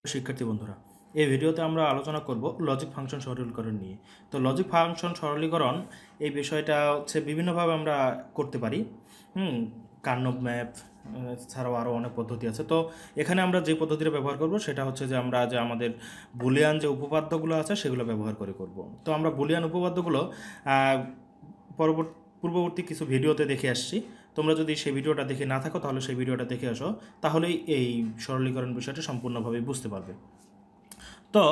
শিক্ষার্থী বন্ধুরা, এই ভিডিওতে আমরা আলোচনা করব লজিক ফাংশন সরলীকরণ নিয়ে। তো লজিক ফাংশন সরলীকরণ এই বিষয়টা হচ্ছে বিভিন্নভাবে আমরা করতে পারি। কার্নভ ম্যাপ ছাড়াও আরও অনেক পদ্ধতি আছে। তো এখানে আমরা যে পদ্ধতিটা ব্যবহার করব সেটা হচ্ছে যে আমরা যে আমাদের বুলিয়ান যে উপপাদ্যগুলো আছে সেগুলো ব্যবহার করে করব। তো আমরা বুলিয়ান উপপাদ্যগুলো পূর্ববর্তী কিছু ভিডিওতে দেখে আসছি। তোমরা যদি সেই ভিডিওটা দেখে না থাকো তাহলে সেই ভিডিওটা দেখে আসো, তাহলেই এই সরলীকরণ বিষয়টা সম্পূর্ণভাবে বুঝতে পারবে। তো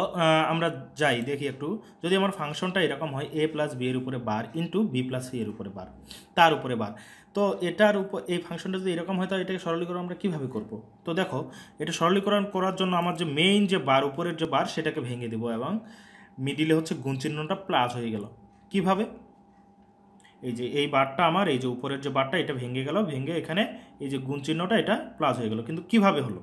আমরা যাই দেখি একটু। যদি আমার ফাংশনটা এরকম হয় a প্লাস বি এর উপরে bar into B plus C এর উপরে বার, তার উপরে বার, তো এটার উপর এই ফাংশনটা যদি এরকম হয় তাহলে এটাকে সরলীকরণ আমরা কীভাবে করব? তো দেখো, এটা সরলীকরণ করার জন্য আমার যে মেইন যে বার, উপরের যে বার, সেটাকে ভেঙে দেবো এবং মিডিলে হচ্ছে গুণ চিহ্নটা প্লাস হয়ে গেল। কিভাবে? এই যে এই বারটা আমার, এই যে উপরের যে বারটা, এটা ভেঙে গেল, ভেঙে এখানে এই যে গুণ চিহ্নটা এটা প্লাস হয়ে গেল। কিন্তু কিভাবে হলো?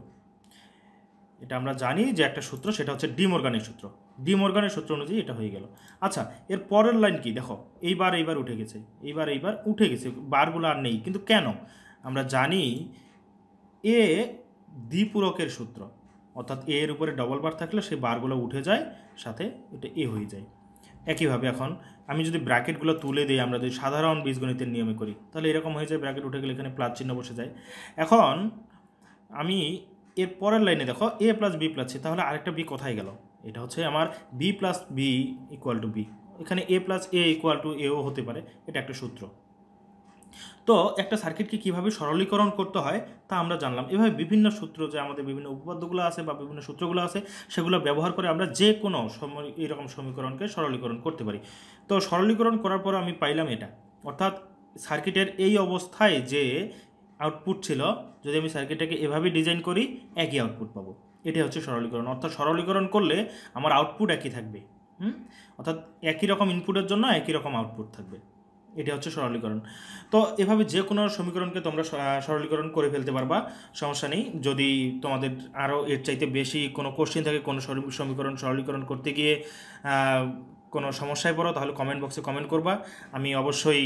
এটা আমরা জানি যে একটা সূত্র, সেটা হচ্ছে ডি মর্গানের সূত্র। ডি মর্গানের সূত্র অনুযায়ী এটা হয়ে গেল। আচ্ছা, এর পরের লাইন কি? দেখো, এইবার উঠে গেছে, এইবার উঠে গেছে, বারগুলো আর নেই। কিন্তু কেন? আমরা জানি এ দ্বিপূরকের সূত্র, অর্থাৎ এ এর উপরে ডবল বার থাকলে সেই বারগুলো উঠে যায়, সাথে এটা এ হয়ে যায়। একইভাবে এখন আমি যদি ব্র্যাকেটগুলো তুলে দিই, আমরা যদি সাধারণ বীজগণিতের নিয়মে করি, তাহলে এরকম হয়ে যায়, ব্র্যাকেট উঠে গেলে এখানে প্লাস চিহ্ন বসে যায়। এখন আমি এর পরের লাইনে দেখো A plus B plus C, তাহলে আরেকটা বি কোথায় গেল? এটা হচ্ছে আমার B plus B equal to B. এখানে A plus A equal to এও হতে পারে, এটা একটা সূত্র। তো একটা সার্কিটকে কীভাবে সরলীকরণ করতে হয় তা আমরা জানলাম। এভাবে বিভিন্ন সূত্র, যে আমাদের বিভিন্ন উপপাদ্যগুলো আছে বা বিভিন্ন সূত্রগুলো আছে, সেগুলো ব্যবহার করে আমরা যে কোনো এরকম সমীকরণকে সরলীকরণ করতে পারি। তো সরলীকরণ করার পর আমি পাইলাম এটা, অর্থাৎ সার্কিটের এই অবস্থায় যে আউটপুট ছিল, যদি আমি সার্কিটটাকে এভাবে ডিজাইন করি, একই আউটপুট পাবো। এটাই হচ্ছে সরলীকরণ। অর্থাৎ সরলীকরণ করলে আমার আউটপুট একই থাকবে। অর্থাৎ একই রকম ইনপুটের জন্য একই রকম আউটপুট থাকবে। এটা হচ্ছে সরলীকরণ। তো এভাবে যে কোনো সমীকরণকে তোমরা সরলীকরণ করে ফেলতে পারবা, সমস্যা নেই। যদি তোমাদের আরও এর চাইতে বেশি কোনো কোশ্চেন থাকে, কোনো সমীকরণ সরলীকরণ করতে গিয়ে কোনো সমস্যায় পড়ো, তাহলে কমেন্ট বক্সে কমেন্ট করবা, আমি অবশ্যই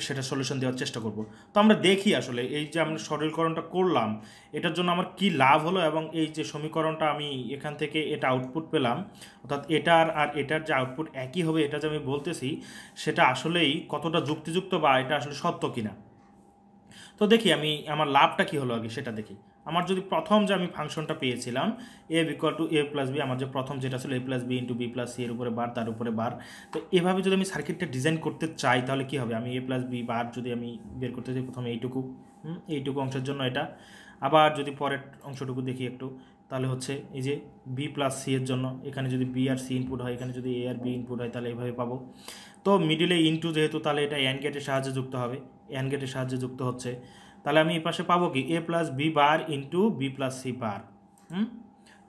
সেটা সলিউশন দেওয়ার চেষ্টা করব। তো আমরা দেখি আসলে এই যে আমরা সরলীকরণটা করলাম, এটার জন্য আমার কি লাভ হলো, এবং এই যে সমীকরণটা আমি এখান থেকে এটা আউটপুট পেলাম, অর্থাৎ এটার আর এটার যে আউটপুট একই হবে, এটা যে আমি বলতেছি, সেটা আসলেই কতটা যুক্তিযুক্ত বা এটা আসলে সত্য কিনা। তো দেখি আমি আমার লাভটা কী হলো আগে সেটা দেখি। আমার যদি প্রথম যে আমি ফাংশনটা পেয়েছিলাম a equal to a plus b, আমার যে প্রথম যেটা ছিল a plus b into B plus C এর উপরে বার, তার উপরে বার, তো এভাবে যদি আমি সার্কিটটা ডিজাইন করতে চাই তাহলে কী হবে? আমি এ প্লাস বি বার যদি আমি বের করতে চাই, প্রথমে এইটুকু অংশের জন্য এটা, আবার যদি পরের অংশটুকু দেখি একটু, তাহলে হচ্ছে এই যে বি প্লাস সি এর জন্য, এখানে যদি বি আর সি ইনপুট হয়, এখানে যদি এ আর বি ইনপুট হয়, তাহলে এইভাবে পাবো। তো মিডিলে ইনটু যেহেতু, তাহলে এটা অ্যান্ড গেটের সাহায্যে যুক্ত হবে, অ্যান্ড গেটের সাহায্যে যুক্ত হচ্ছে, তাহলে আমি এই পাশে পাবো কি? A plus b bar into B plus c bar.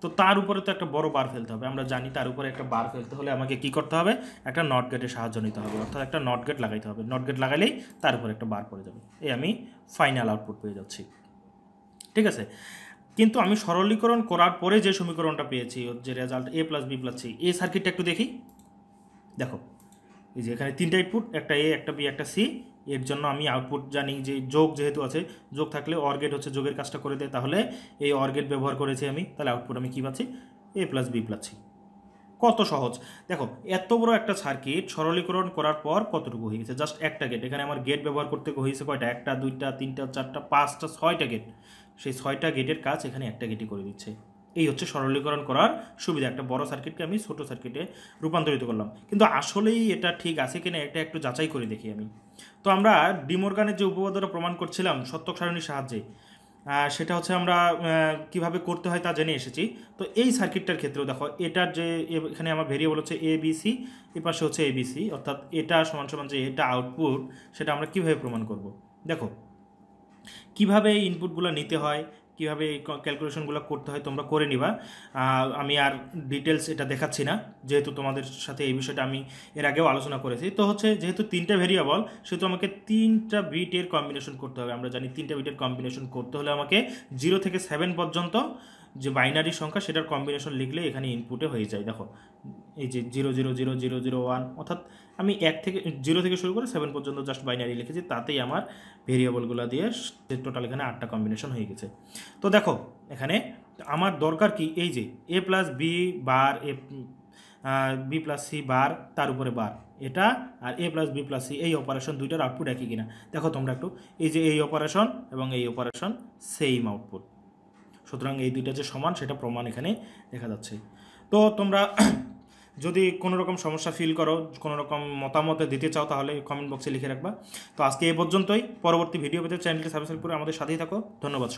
তো তার উপরে তো একটা বড় বার ফেলতে হবে, আমরা জানি তার উপরে একটা বার ফেলতে হলে আমাকে কি করতে হবে? একটা নট গেটের সাহায্য নিতে হবে, অর্থাৎ একটা নট গেট লাগাইতে হবে। নট গেট লাগাইলেই তার উপরে একটা বার পড়ে যাবে, এই আমি ফাইনাল আউটপুট পেয়ে যাচ্ছি। ঠিক আছে, কিন্তু আমি সরলীকরণ করার পরে যে সমীকরণটা পেয়েছি, যে রেজাল্ট এ প্লাস বি প্লাস সি, এই সার্কিটটা একটু দেখি। দেখো, এই যে এখানে তিনটা ইনপুট, একটা এ, একটা বি, একটা সি। এর জন্য আমি আউটপুট জানি যে যোগ যেহেতু আছে, যোগ থাকলে অর গেট হচ্ছে যোগের কাজটা করে দেয়, তাহলে এই অর গেট ব্যবহার করেছি আমি, তাহলে আউটপুট আমি কী পাচ্ছি? এ প্লাস বি প্লাস সি। কত সহজ! দেখো, এত বড় একটা সার্কিট সরলীকরণ করার পর কতটুকু হয়ে গেছে? জাস্ট একটা গেট। এখানে আমার গেট ব্যবহার করতে হয়েছে কয়টা? একটা, দুইটা, তিনটা, চারটা, পাঁচটা, ছয়টা গেট। সেই ছয়টা গেটের কাজ এখানে একটা গেটই করে দিচ্ছে। এই হচ্ছে সরলীকরণ করার সুবিধা। একটা বড় সার্কিটকে আমি ছোট সার্কিটে রূপান্তরিত করলাম। কিন্তু আসলেই এটা ঠিক আছে কিনা এটা একটু যাচাই করে দেখি আমি। তো আমরা ডি মর্গানের যে উপপাদ্যটা প্রমাণ করছিলাম সত্যক সারণীর সাহায্যে, সেটা হচ্ছে আমরা কিভাবে করতে হয় তা জেনে এসেছি। তো এই সার্কিটটার ক্ষেত্রেও দেখো, এটার যে এখানে আমার ভেরিয়েবল হচ্ছে এ বি সি, এ পাশে হচ্ছে এ বি সি, অর্থাৎ এটা সমান সমান যে এটা আউটপুট, সেটা আমরা কিভাবে প্রমাণ করব? দেখো, কিভাবে এই ইনপুটগুলো নিতে হয়, কীভাবে এই ক্যালকুলেশনগুলো করতে হয় তোমরা করে নিবা। আমি আর ডিটেলস এটা দেখাচ্ছি না, যেহেতু তোমাদের সাথে এই বিষয়টা আমি এর আগেও আলোচনা করেছি। তো হচ্ছে যেহেতু তিনটা ভেরিয়েবল, সেহেতু আমাকে তিনটা বিটের কম্বিনেশন করতে হবে। আমরা জানি তিনটা বিটের কম্বিনেশন করতে হলে আমাকে 0 থেকে 7 পর্যন্ত যে বাইনারি সংখ্যা, সেটার কম্বিনেশন লিখলে এখানে ইনপুটে হয়ে যায়। দেখো, এই যে 0 0 0 0 0 1, অর্থাৎ আমি 0 থেকে শুরু করে 7 পর্যন্ত জাস্ট বাইনারি লিখেছি, তাতেই আমার ভেরিয়েবলগুলো দিয়ে টোটাল এখানে 8টা কম্বিনেশন হয়ে গেছে। তো দেখো, এখানে আমার দরকার কি, এই যে a plus b bar b plus c bar তার উপরে বার, এটা আর a plus B plus c এই অপারেশন দুইটার আউটপুট একই কিনা দেখো তোমরা একটু। এই যে এই অপারেশন এবং এই অপারেশন সেম আউটপুট, সুতরাং এই দুইটা যে সমান সেটা প্রমাণ এখানে দেখা যাচ্ছে। তো তোমরা যদি কোনো রকম সমস্যা ফিল করো, কোনো রকম মতামত দিতে চাও, তাহলে কমেন্ট বক্সে লিখে রাখবা। তো আজকে এই পর্যন্তই। পরবর্তী ভিডিও পেতে চ্যানেলটি সাবস্ক্রাইব করে আমাদের সাথেই থাকো। ধন্যবাদ।